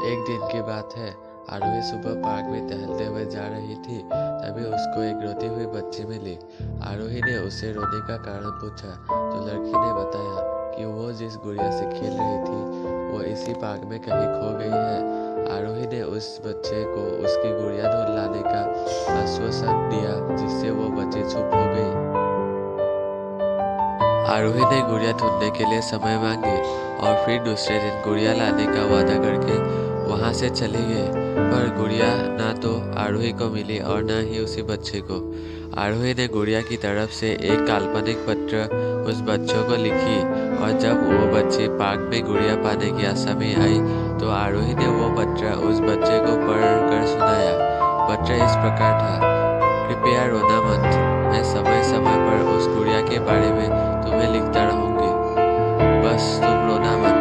एक दिन की बात है। आरोही सुबह पार्क में टहलते हुए जा रही थी, तभी उसको एक रोती हुई बच्ची मिली। आरोही ने उससे रोने का कारण पूछा, तो लड़की ने बताया कि वो जिस गुड़िया से खेल रही थी वो इसी पार्क में कहीं खो गई है। आरोही ने उस बच्चे को उसकी गुड़िया ढूंढ लाने का आश्वासन दिया, जिससे वो बच्ची चुप हो गई। आरोही ने गुड़िया ढूंढने के लिए समय मांगी और फिर दूसरे दिन गुड़िया लाने का वादा करके वहां से चली गई। पर गुड़िया ना तो आरोही को मिली और ना ही उसी बच्चे को। आरोही ने गुड़िया की तरफ से एक काल्पनिक पत्र उस बच्चों को लिखी, और जब वो बच्ची पार्क में गुड़िया पाने की आशा में आई तो आरोही ने वो पत्र उस बच्चे को पढ़ कर सुनाया। पत्र इस प्रकार था, कृपया रोना मत, मैं समय समय पर उस गुड़िया के बारे में तुम्हें लिखता रहूंगी, बस तुम रोना मत।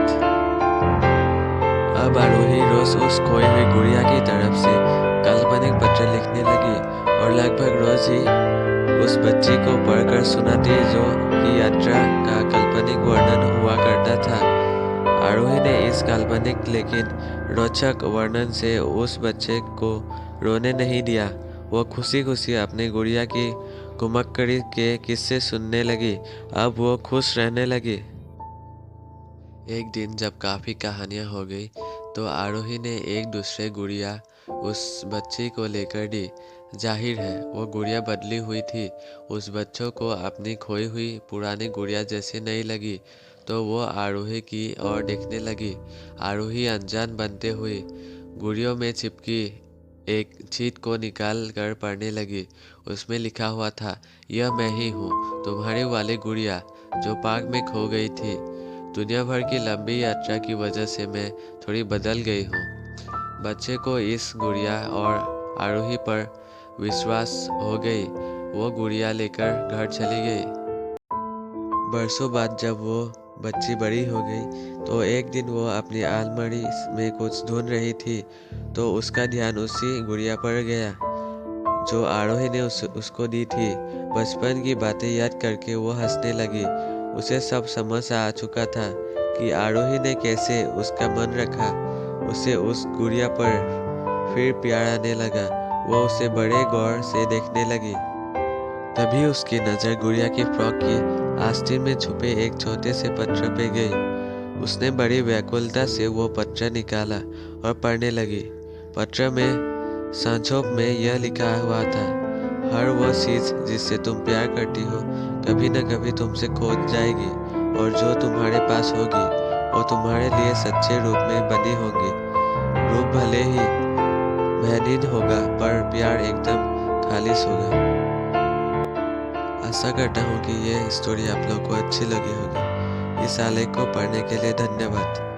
अब आरोही रोज उस खोई हुई गुड़िया की तरफ से काल्पनिक पत्र लिखने लगी और लगभग रोज ही उस बच्ची को पढ़कर सुनाती, जो कि यात्रा का काल्पनिक वर्णन हुआ करता था। आरोही ने इस काल्पनिक लेकिन रोचक वर्णन से उस बच्चे को रोने नहीं दिया। वो खुशी खुशी अपनी गुड़िया की घुमक्कड़ी के किस्से सुनने लगी। अब वो खुश रहने लगी। एक दिन जब काफ़ी कहानियाँ हो गई तो आरोही ने एक दूसरे गुड़िया उस बच्ची को लेकर दी। जाहिर है वो गुड़िया बदली हुई थी। उस बच्चों को अपनी खोई हुई पुरानी गुड़िया जैसी नहीं लगी, तो वो आरोही की ओर देखने लगी। आरोही अनजान बनते हुए गुड़ियों में चिपकी एक चीट को निकाल कर पढ़ने लगी। उसमें लिखा हुआ था, यह मैं ही हूँ, तुम्हारी वाली गुड़िया जो पार्क में खो गई थी। दुनिया भर की लंबी यात्रा की वजह से मैं थोड़ी बदल गई हूँ। बच्चे को इस गुड़िया और आरोही पर विश्वास हो गई। वो गुड़िया लेकर घर चली गई। बरसों बाद जब वो बच्ची बड़ी हो गई तो एक दिन वो अपनी अलमारी में कुछ ढूंढ रही थी, तो उसका ध्यान उसी गुड़िया पर गया जो आरोही ने उसको दी थी। बचपन की बातें याद करके वो हंसने लगी। उसे सब समझ आ चुका था कि आरोही ने कैसे उसका मन रखा। उसे उस गुड़िया पर फिर प्यार आने लगा। वो उसे बड़े गौर से देखने लगी। तभी उसकी नज़र गुड़िया की फ्रॉक की आस्तीन में छुपे एक छोटे से पत्र पे गई। उसने बड़ी व्याकुलता से वो पत्र निकाला और पढ़ने लगी। पत्र में संक्षोभ में यह लिखा हुआ था, हर वो चीज़ जिससे तुम प्यार करती हो कभी न कभी तुमसे खो जाएगी, और जो तुम्हारे पास होगी वो तुम्हारे लिए सच्चे रूप में बनी होगी। रूप भले ही बेहतरीन होगा, पर प्यार एकदम खालिश होगा। आशा करता हूँ कि ये स्टोरी आप लोग को अच्छी लगी होगी। इस आलेख को पढ़ने के लिए धन्यवाद।